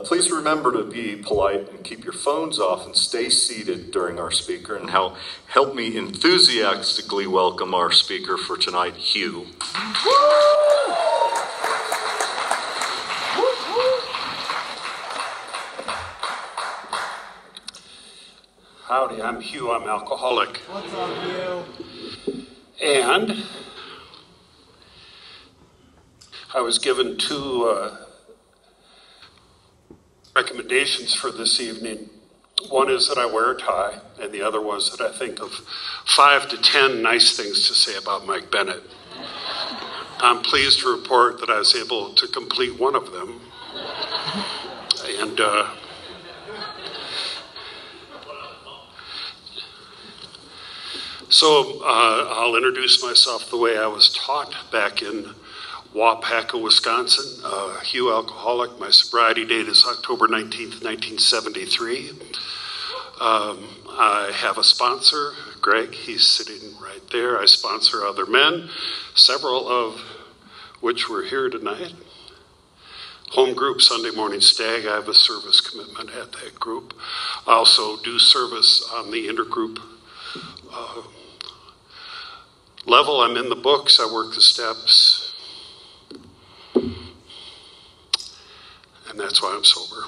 Please remember to be polite and keep your phones off and stay seated during our speaker. And help me enthusiastically welcome our speaker for tonight, Hugh. Howdy, I'm Hugh, I'm alcoholic. What's up, Hugh? And I was given two recommendations for this evening. One is that I wear a tie, and the other was that I think of 5 to 10 nice things to say about Mike Bennett. I'm pleased to report that I was able to complete one of them. And so I'll introduce myself the way I was taught back in Waupaca, Wisconsin. Hugh, alcoholic. My sobriety date is October 19th, 1973. I have a sponsor, Greg. He's sitting right there. I sponsor other men, several of which were here tonight. Home group, Sunday morning stag. I have a service commitment at that group. I also do service on the intergroup level. I'm in the books. I work the steps. And that's why I'm sober.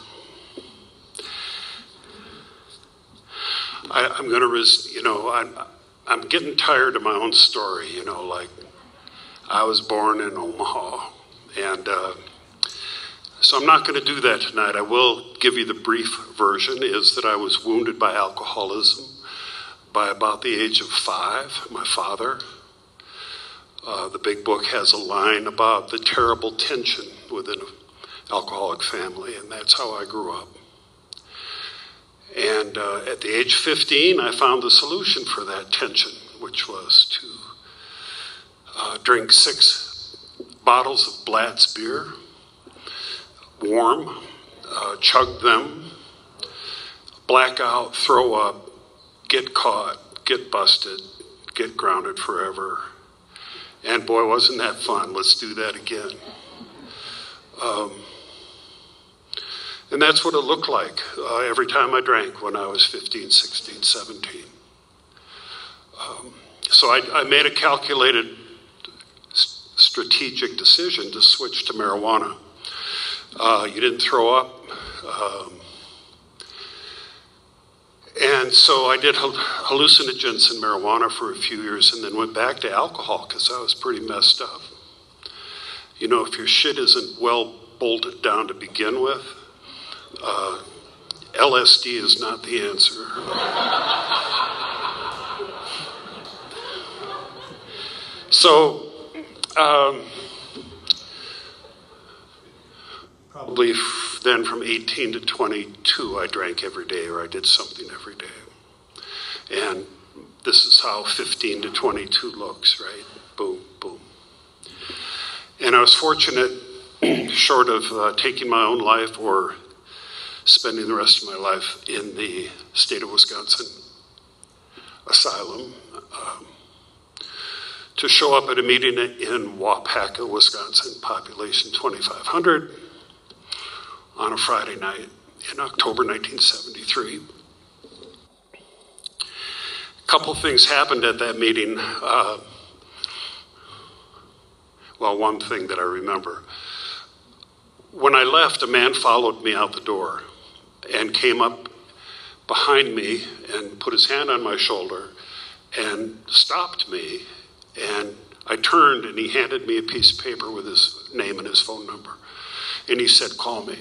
I'm going to, I'm getting tired of my own story, like I was born in Omaha. And so I'm not going to do that tonight. I will give you the brief version, is that I was wounded by alcoholism by about the age of 5, my father. The big book has a line about the terrible tension within an alcoholic family, and that's how I grew up. And at the age of 15, I found the solution for that tension, which was to drink 6 bottles of Blatz beer, warm, chug them, black out, throw up, get caught, get busted, get grounded forever. And boy, wasn't that fun. Let's do that again. And that's what it looked like every time I drank when I was 15, 16, 17. So I made a calculated strategic decision to switch to marijuana. You didn't throw up. And so I did hallucinogens and marijuana for a few years and then went back to alcohol because I was pretty messed up. If your shit isn't well bolted down to begin with, LSD is not the answer. So, probably then from 18 to 22, I drank every day, or I did something every day. And this is how 15 to 22 looks, right? Boom, boom. And I was fortunate, short of taking my own life or spending the rest of my life in the state of Wisconsin asylum, to show up at a meeting in Waupaca, Wisconsin, population 2,500, on a Friday night in October 1973. A couple things happened at that meeting. One thing that I remember. When I left, a man followed me out the door and came up behind me and put his hand on my shoulder and stopped me. And I turned and he handed me a piece of paper with his name and his phone number. And he said, "Call me."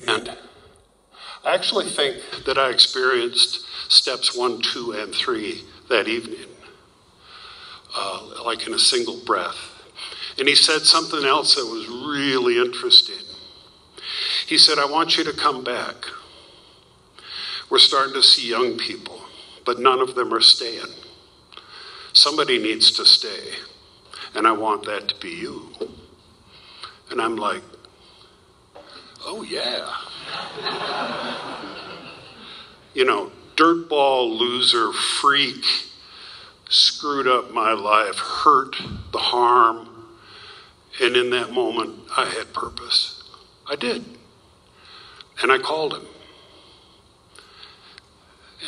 And I actually think that I experienced steps 1, 2, and 3 that evening, like in a single breath. And he said something else that was really interesting. He said, "I want you to come back. We're starting to see young people, but none of them are staying. Somebody needs to stay, and I want that to be you." And I'm like, oh yeah. Dirtball, loser, freak, screwed up my life, hurt, the harm. And in that moment, I had purpose. I did. And I called him.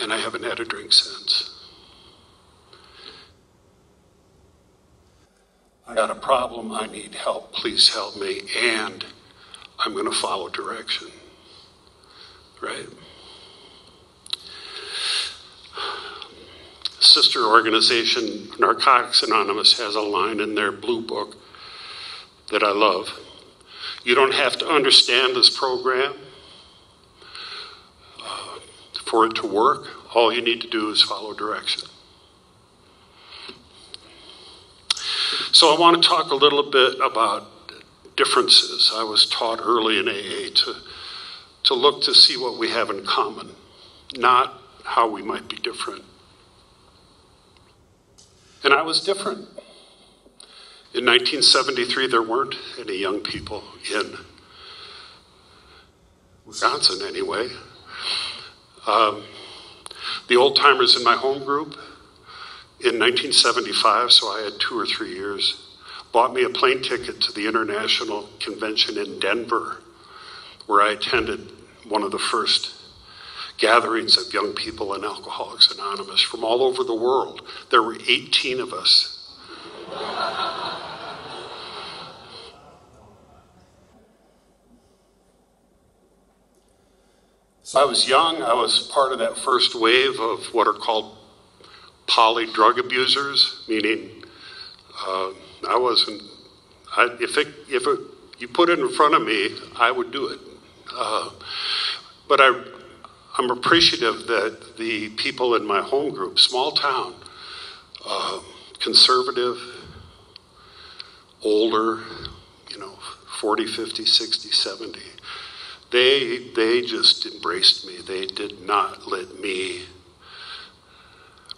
And I haven't had a drink since. I got a problem. I need help. Please help me. And I'm going to follow direction. Right? Sister organization, Narcotics Anonymous, has a line in their blue book that I love. You don't have to understand this program for it to work. All you need to do is follow direction. So I want to talk a little bit about differences. I was taught early in AA to look to see what we have in common, not how we might be different. And I was different. In 1973, there weren't any young people in Wisconsin anyway. The old timers in my home group in 1975, so I had 2 or 3 years, bought me a plane ticket to the International Convention in Denver, where I attended one of the first gatherings of young people in Alcoholics Anonymous from all over the world. There were 18 of us. So I was young. I was part of that first wave of what are called poly drug abusers, meaning if you put it in front of me, I would do it. But I'm appreciative that the people in my home group, small town, conservative, older, 40, 50, 60, 70, they just embraced me. They did not let me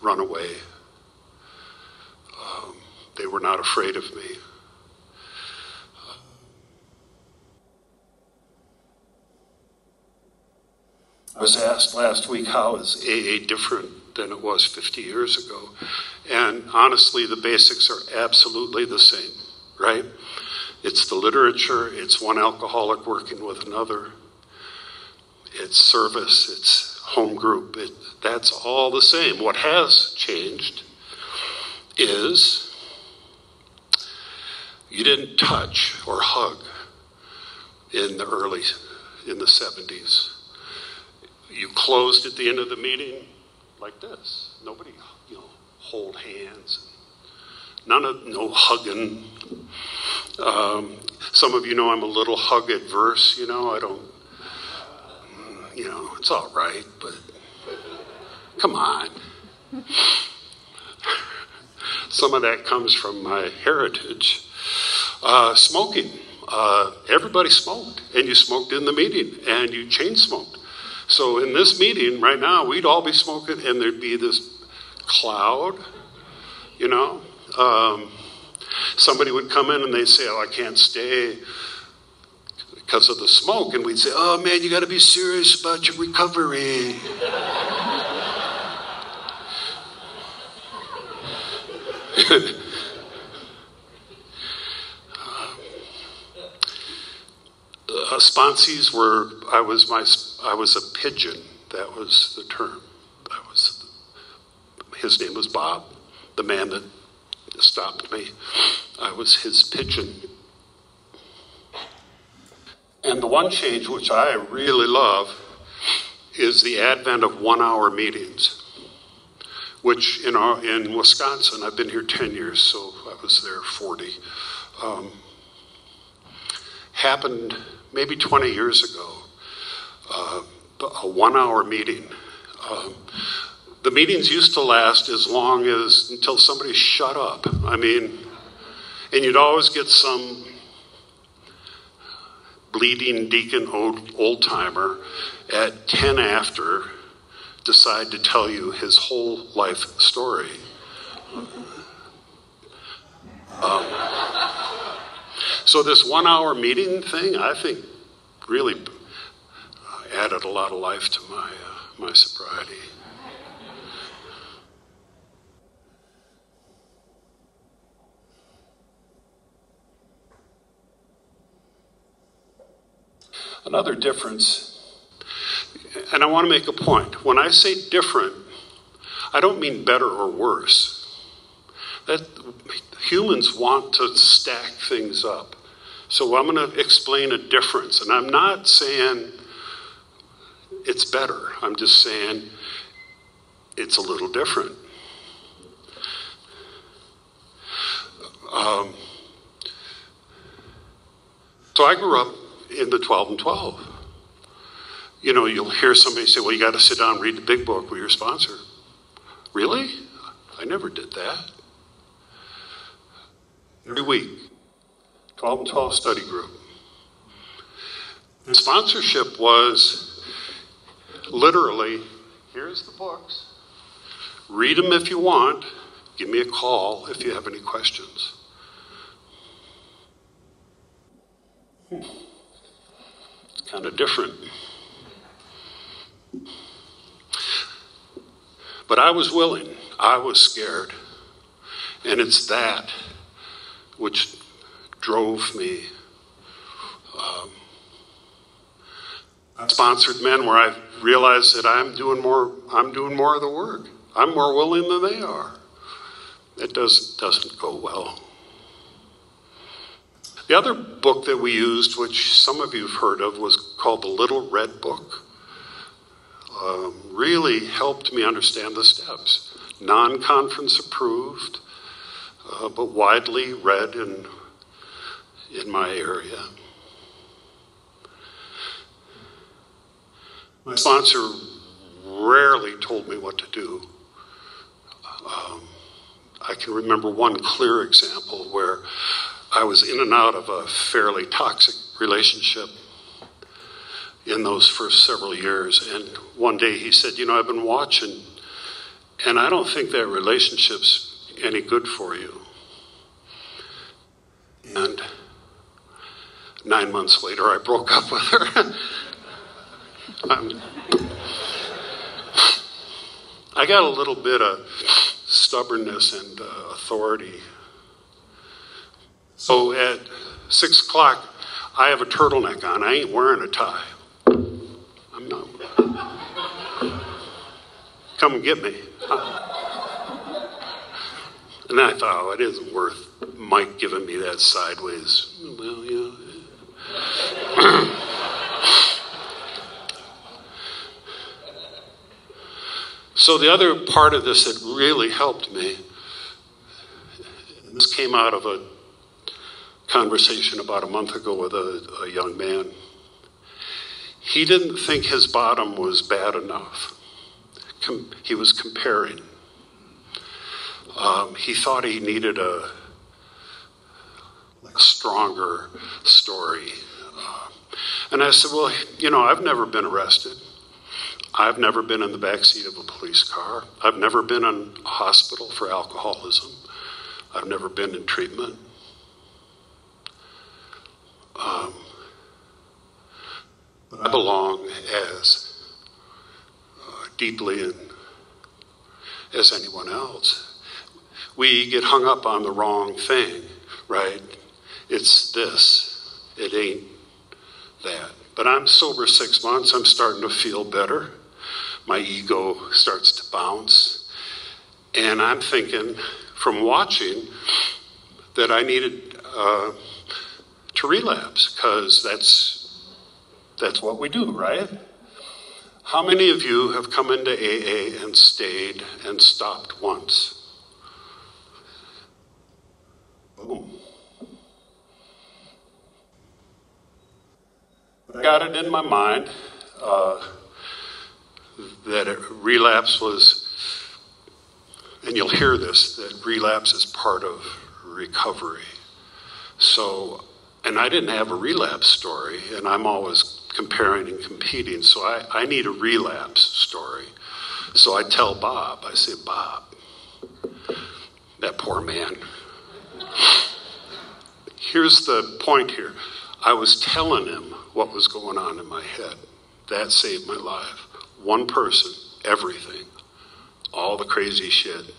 run away. They were not afraid of me. I was asked last week, how is AA different than it was 50 years ago? And honestly, the basics are absolutely the same, right? It's the literature, it's one alcoholic working with another, it's service, it's home group, that's all the same. What has changed is you didn't touch or hug in the 70s. You closed at the end of the meeting like this. Nobody, hold hands. No hugging. Some of you know I'm a little hug adverse, I don't, it's all right, but come on. Some of that comes from my heritage. Smoking. Everybody smoked, and you smoked in the meeting, and you chain smoked. So in this meeting right now, we'd all be smoking, and there'd be this cloud, Somebody would come in and they'd say, I can't stay because of the smoke. And we'd say, oh man, you got to be serious about your recovery. Sponsees were, I was a pigeon. That was the term. His name was Bob, the man that stopped me. I was his pigeon. And the one change which I really love is the advent of 1-hour meetings, which in Wisconsin, I've been here 10 years, so I was there 40, happened maybe 20 years ago, a 1-hour meeting. The meetings used to last as long as until somebody shut up. And you'd always get some bleeding deacon old timer at 10 after decide to tell you his whole life story. So this 1-hour meeting thing, I think, really added a lot of life to my sobriety. Another difference, and I want to make a point. When I say different, I don't mean better or worse. That humans want to stack things up. So I'm going to explain a difference, and I'm not saying it's better. I'm just saying it's a little different. So I grew up in the 12 and 12. You know, you'll hear somebody say, well, you got to sit down and read the big book with your sponsor. Really? I never did that. Every week, 12 and 12 study group. And sponsorship was literally, here's the books. Read them if you want. Give me a call if you have any questions. It's kind of different. But I was willing. I was scared. And it's that which drove me. I sponsored men where I realized that I'm doing more of the work. I'm more willing than they are. It doesn't go well. The other book that we used, which some of you have heard of, was called The Little Red Book. Really helped me understand the steps. Non-conference approved, but widely read in my area. My sponsor rarely told me what to do. I can remember one clear example where I was in and out of a fairly toxic relationship in those first several years. And one day he said, you know, I've been watching, and I don't think that relationship's any good for you. And 9 months later, I broke up with her. I got a little bit of stubbornness and authority. So at 6 o'clock, I have a turtleneck on. I ain't wearing a tie. I'm not. Come and get me. And I thought, oh, it isn't worth Mike giving me that sideways. Well, yeah. So the other part of this that really helped me, this came out of a conversation about a month ago with a young man. He didn't think his bottom was bad enough. He was comparing. He thought he needed a stronger story. And I said, well, you know, I've never been arrested. I've never been in the backseat of a police car. I've never been in a hospital for alcoholism. I've never been in treatment. But I belong as deeply in as anyone else. We get hung up on the wrong thing, right? It's this. It ain't that. But I'm sober 6 months. I'm starting to feel better. My ego starts to bounce. And I'm thinking, from watching, that I needed to relapse, because that's what we do, right? How many of you have come into AA and stayed and stopped once? Boom. But I got it in my mind that relapse was, and you'll hear this, that relapse is part of recovery. So, and I didn't have a relapse story, and I'm always comparing and competing, so I need a relapse story. So I tell Bob, I say, Bob, that poor man. Here's the point here. I was telling him what was going on in my head. That saved my life. One person, everything. All the crazy shit.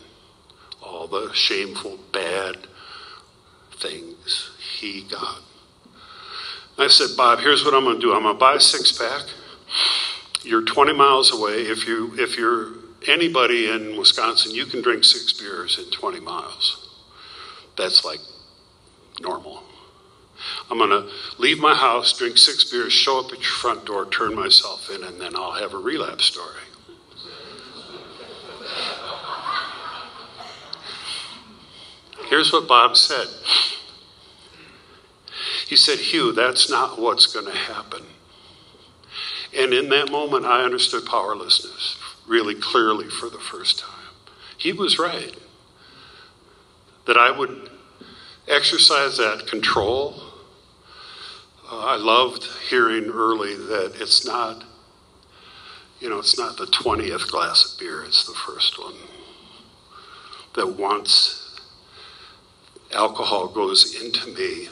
All the shameful, bad things he got. I said, Bob, here's what I'm going to do. I'm going to buy a six-pack. You're 20 miles away. If you're anybody in Wisconsin, you can drink 6 beers in 20 miles. That's like normal. I'm going to leave my house, drink 6 beers, show up at your front door, turn myself in, and then I'll have a relapse story. Here's what Bob said. He said, Hugh, that's not what's going to happen. And in that moment, I understood powerlessness really clearly for the first time. He was right. That I would exercise that control. I loved hearing early that it's not the 20th glass of beer, it's the first one. That once alcohol goes into me,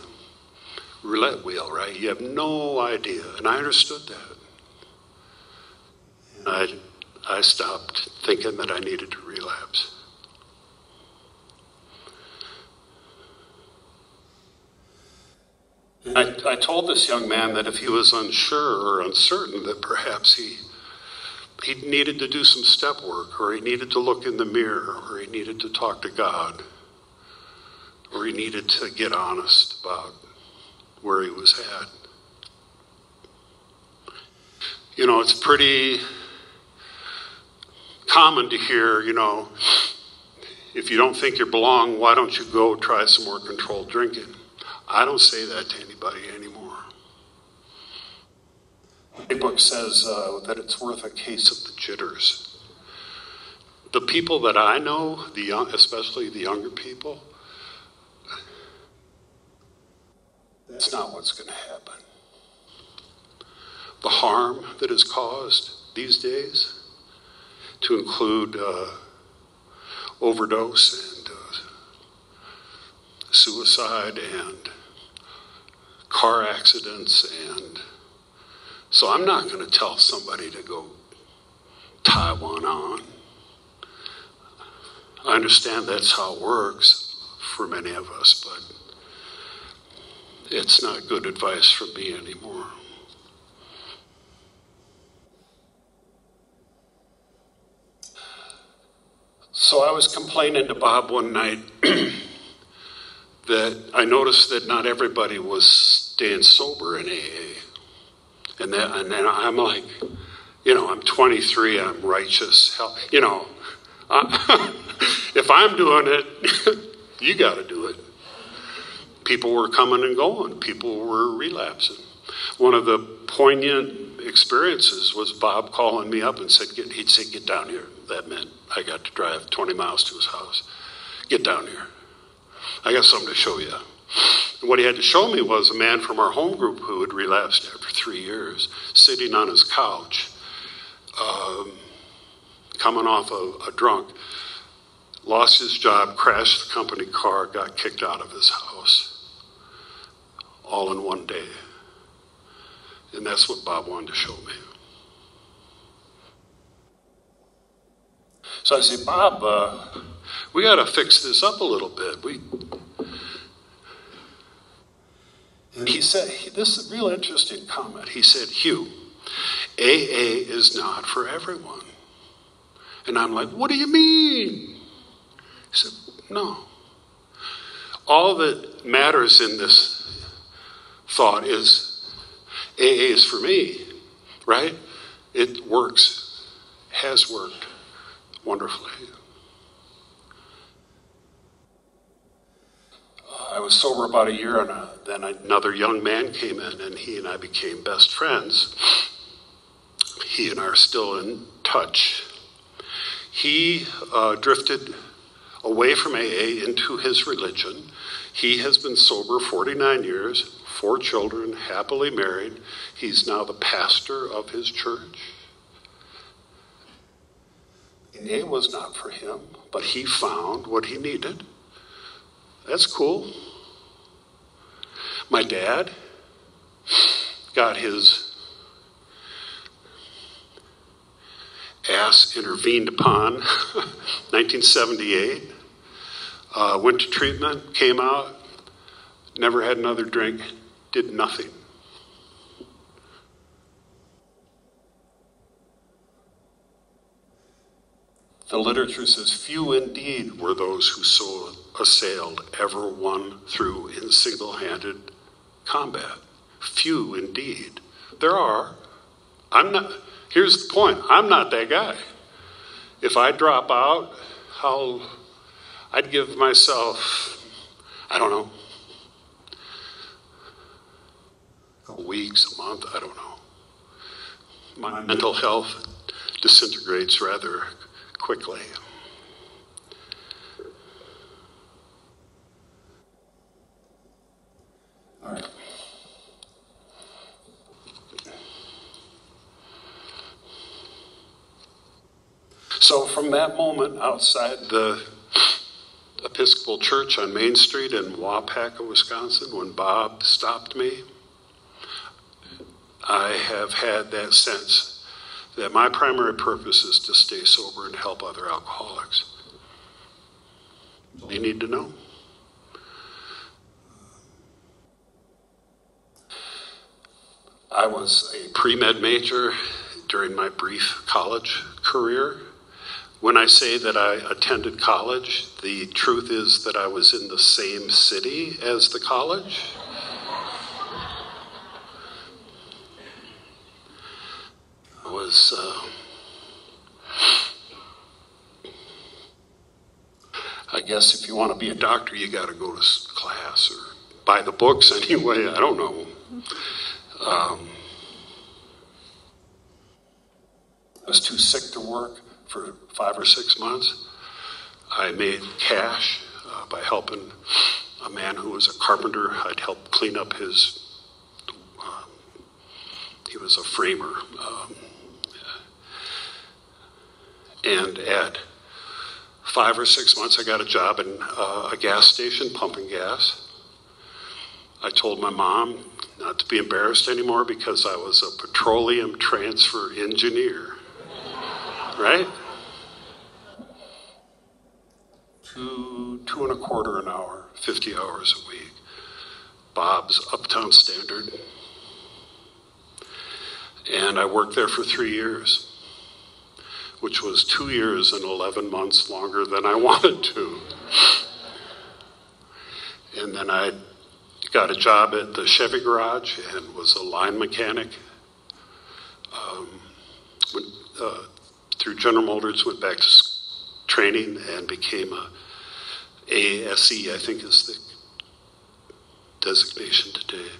roulette wheel, right? You have no idea. And I understood that. And I stopped thinking that I needed to relapse. I told this young man that if he was unsure or uncertain, that perhaps he needed to do some step work, or he needed to look in the mirror, or he needed to talk to God, or he needed to get honest about where he was at. You know, it's pretty common to hear, if you don't think you belong, why don't you go try some more controlled drinking? I don't say that to anybody anymore. The book says that it's worth a case of the jitters. The people that I know, especially the younger people, that's not what's going to happen. The harm that is caused these days, to include overdose and suicide and car accidents, and so I'm not going to tell somebody to go tie one on. I understand that's how it works for many of us, but it's not good advice from me anymore. So I was complaining to Bob one night that I noticed that not everybody was staying sober in AA. And then I'm like, I'm 23, I'm righteous. Hell, if I'm doing it, you got to do it. People were coming and going. People were relapsing. One of the poignant experiences was Bob calling me up and he'd say, get down here. That meant I got to drive 20 miles to his house. Get down here. I got something to show you. And what he had to show me was a man from our home group who had relapsed after 3 years, sitting on his couch, coming off a drunk, lost his job, crashed the company car, got kicked out of his house, all in one day. And that's what Bob wanted to show me. So I say, Bob, we got to fix this up a little bit. And he said, this is a real interesting comment. He said, Hugh, AA is not for everyone. And I'm like, what do you mean? He said, no. All that matters in this thought is AA is for me, right? It works, has worked wonderfully. I was sober about a year, and then another young man came in, and he and I became best friends. He and I are still in touch. He drifted away from AA into his religion. He has been sober 49 years, 4 children, happily married. He's now the pastor of his church. AA was not for him, but he found what he needed. That's cool. My dad got his ass intervened upon 1978, went to treatment, came out, never had another drink, did nothing. The literature says, few indeed were those who so assailed ever won through in single-handed combat. Few indeed. There are. Here's the point, I'm not that guy. If I drop out, I'd give myself, I don't know, a couple weeks, a month, I don't know. My mental health disintegrates rather quickly. All right. So from that moment outside the Episcopal Church on Main Street in Waupaca, Wisconsin, when Bob stopped me, I have had that sense that my primary purpose is to stay sober and help other alcoholics. You need to know. I was a pre-med major during my brief college career. When I say that I attended college, the truth is that I was in the same city as the college. I guess if you want to be a doctor, you got to go to class or buy the books anyway. I don't know. I was too sick to work for 5 or 6 months. I made cash by helping a man who was a carpenter. I'd help clean up his, he was a framer. And at 5 or 6 months, I got a job in a gas station pumping gas. I told my mom not to be embarrassed anymore because I was a petroleum transfer engineer, right? Two and a quarter an hour, 50 hours a week. Bob's Uptown Standard. And I worked there for 3 years, which was 2 years and 11 months longer than I wanted to. And then I got a job at the Chevy garage and was a line mechanic. Through General Motors, went back to training and became a ASE, I think is the designation today.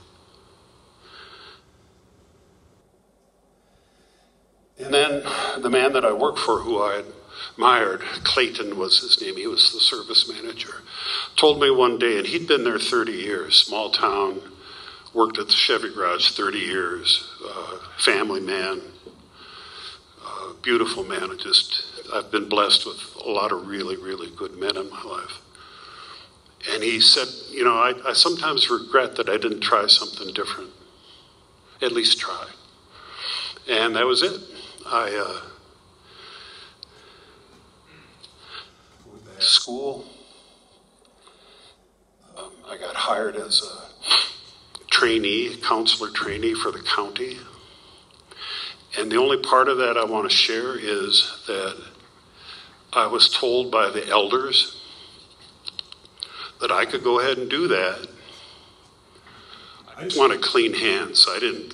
And then the man that I worked for, who I admired, Clayton was his name, he was the service manager, told me one day, and he'd been there 30 years, small town, worked at the Chevy garage 30 years, family man, beautiful man. I've been blessed with a lot of really, really good men in my life. And he said, you know, I sometimes regret that I didn't try something different. At least try. And that was it. I went back to school. I got hired as a trainee, counselor trainee for the county. And the only part of that I want to share is that I was told by the elders that I could go ahead and do that. I just wanted clean hands. I didn't,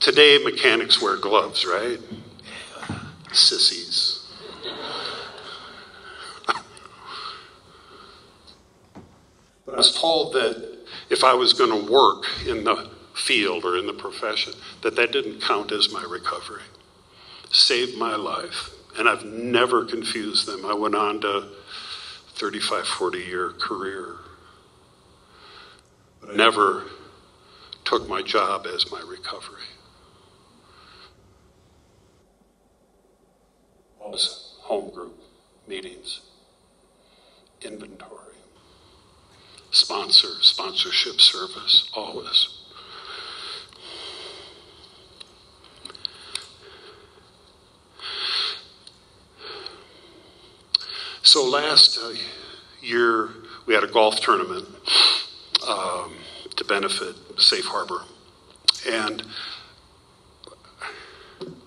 today mechanics wear gloves, right? Sissies. But I was told that if I was going to work in the field or in the profession, that didn't count as my recovery. Saved my life. And I've never confused them. I went on to 35, 40-year career. But I never took my job as my recovery. Always home group meetings, inventory, sponsorship service, always. So last year, we had a golf tournament to benefit Safe Harbor. And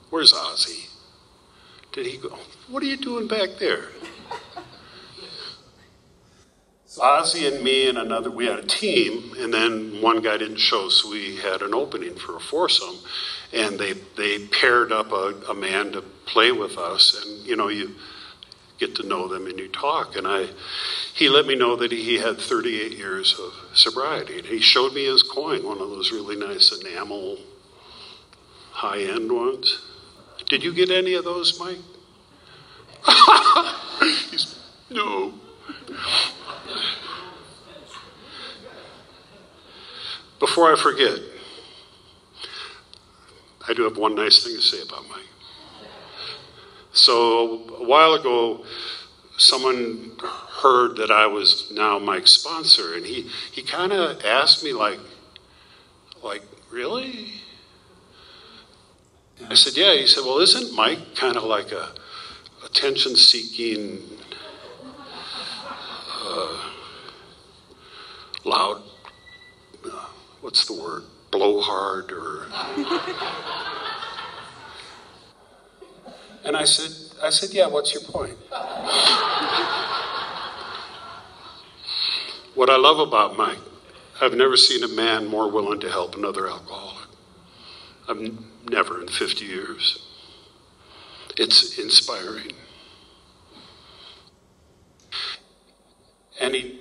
where's Ozzy? did he go, what are you doing back there? So Ozzy and me and another, we had a team, and then one guy didn't show, so we had an opening for a foursome. And they paired up a man to play with us, and you get to know them and you talk. And he let me know that he had 38 years of sobriety. And he showed me his coin, one of those really nice enamel high-end ones. Did you get any of those, Mike? No. Before I forget, I do have one nice thing to say about Mike. So a while ago, someone heard that I was now Mike's sponsor, and he kind of asked me like, really? I said, yeah. He said, well, isn't Mike kind of like a attention-seeking, loud, what's the word, blowhard, or... And I said, yeah, what's your point? What I love about Mike, I've never seen a man more willing to help another alcoholic. I've never in 50 years. It's inspiring. And he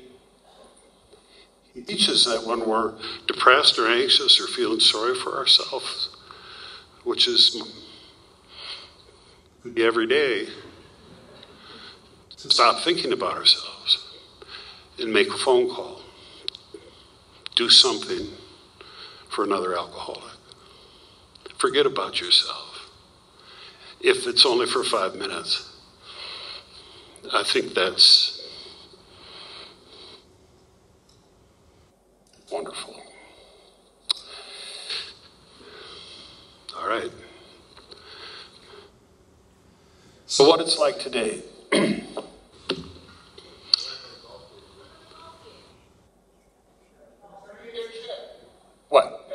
teaches that when we're depressed or anxious or feeling sorry for ourselves, which is every day, to stop thinking about ourselves and make a phone call. Do something for another alcoholic. Forget about yourself. If it's only for 5 minutes, I think that's wonderful. All right. So what it's like today. What?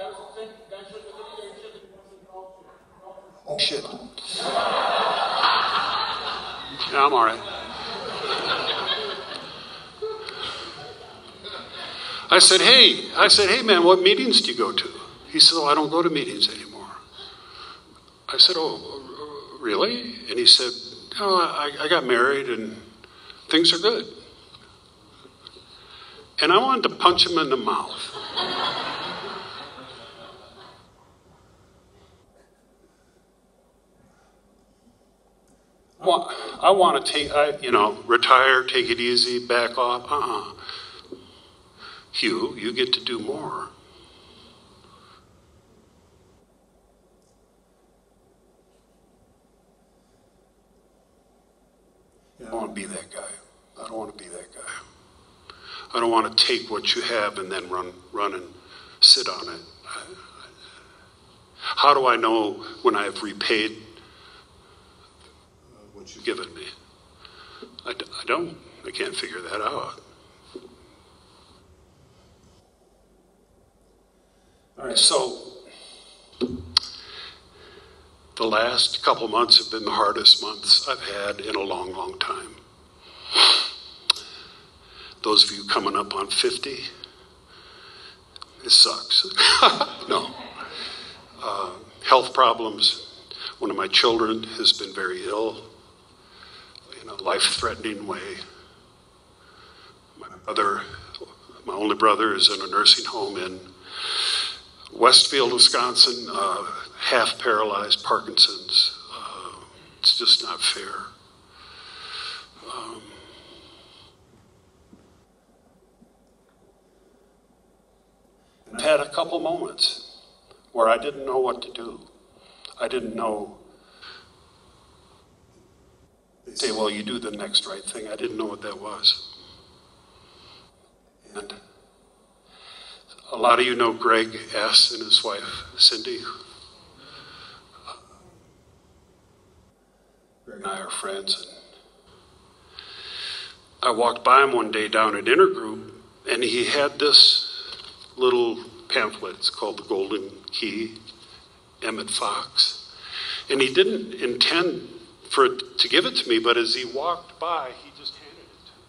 Oh, shit. Yeah, I'm all right. I said, hey, man, what meetings do you go to? He said, oh, I don't go to meetings anymore. I said, oh, really? And he said, oh, I got married and things are good. And I wanted to punch him in the mouth. I want to retire, take it easy, back off. Hugh, you get to do more. I don't want to be that guy. I don't want to be that guy. I don't want to take what you have and then run and sit on it. How do I know when I have repaid what you've given me? I don't. I can't figure that out. All right, so the last couple months have been the hardest months I've had in a long, long time. Those of you coming up on 50, it sucks. No. Health problems. One of my children has been very ill in a life-threatening way. My only brother is in a nursing home in Westfield, Wisconsin, half paralyzed, Parkinson's. It's just not fair. I've had a couple moments where I didn't know what to do. I didn't know. They say, well, you do the next right thing. I didn't know what that was. And a lot of you know Greg S. and his wife, Cindy. Greg and I are friends. And I walked by him one day down at Intergroup, and he had this little pamphlet. It's called The Golden Key, Emmett Fox. And he didn't intend to give it to me, but as he walked by, he just handed it to me.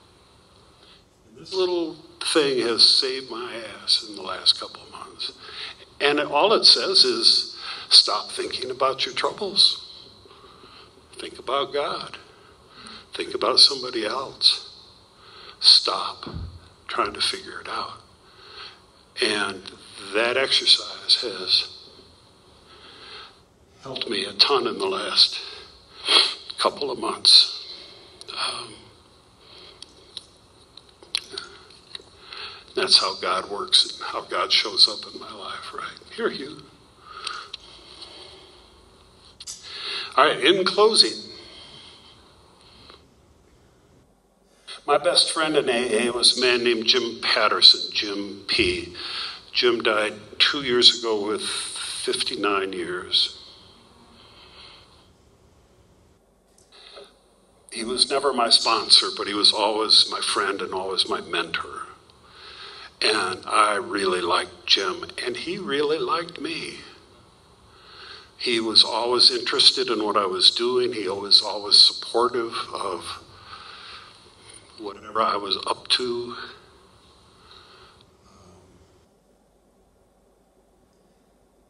And this little thing has saved my ass in the last couple of months. And all it says is, stop thinking about your troubles. Think about God. Think about somebody else. Stop trying to figure it out. And that exercise has helped me a ton in the last couple of months. That's how God works and how God shows up in my life, right? Here, Hugh. All right, in closing, my best friend in AA was a man named Jim Patterson, Jim P. Jim died 2 years ago with 59 years. He was never my sponsor, but he was always my friend and always my mentor. And I really liked Jim, and he really liked me. He was always interested in what I was doing. He was always supportive of whatever I was up to.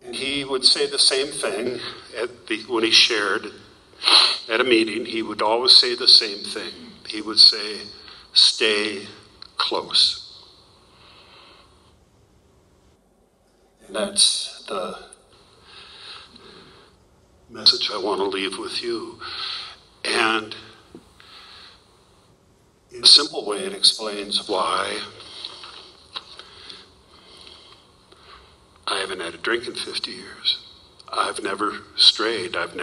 And he would say the same thing when he shared at a meeting. He would always say the same thing. He would say, stay close. And that's the message I want to leave with you. And in a simple way, it explains why I haven't had a drink in 50 years. I've never strayed. I've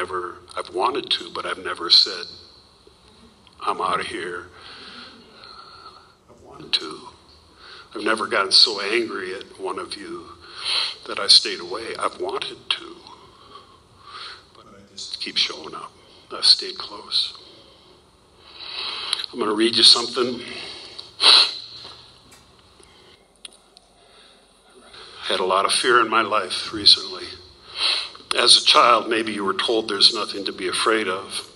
wanted to, but I've never said, I'm out of here. I wanted to. I've never gotten so angry at one of you that I stayed away. I've wanted to, but I just keep showing up. I've stayed close. I'm going to read you something. I had a lot of fear in my life recently. As a child, maybe you were told there's nothing to be afraid of.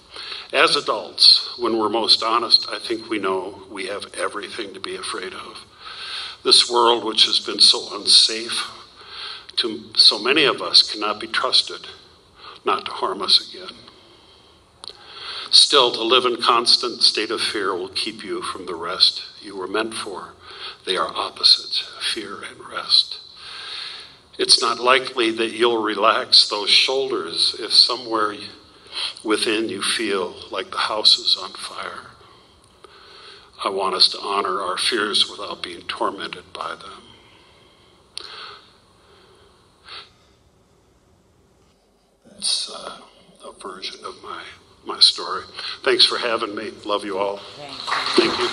As adults, when we're most honest, I think we know we have everything to be afraid of. This world, which has been so unsafe to so many of us, cannot be trusted not to harm us again. Still, to live in constant state of fear will keep you from the rest you were meant for. They are opposites, fear and rest. It's not likely that you'll relax those shoulders if somewhere within you feel like the house is on fire. I want us to honor our fears without being tormented by them. That's a version of my story. Thanks for having me. Love you all. Thank you.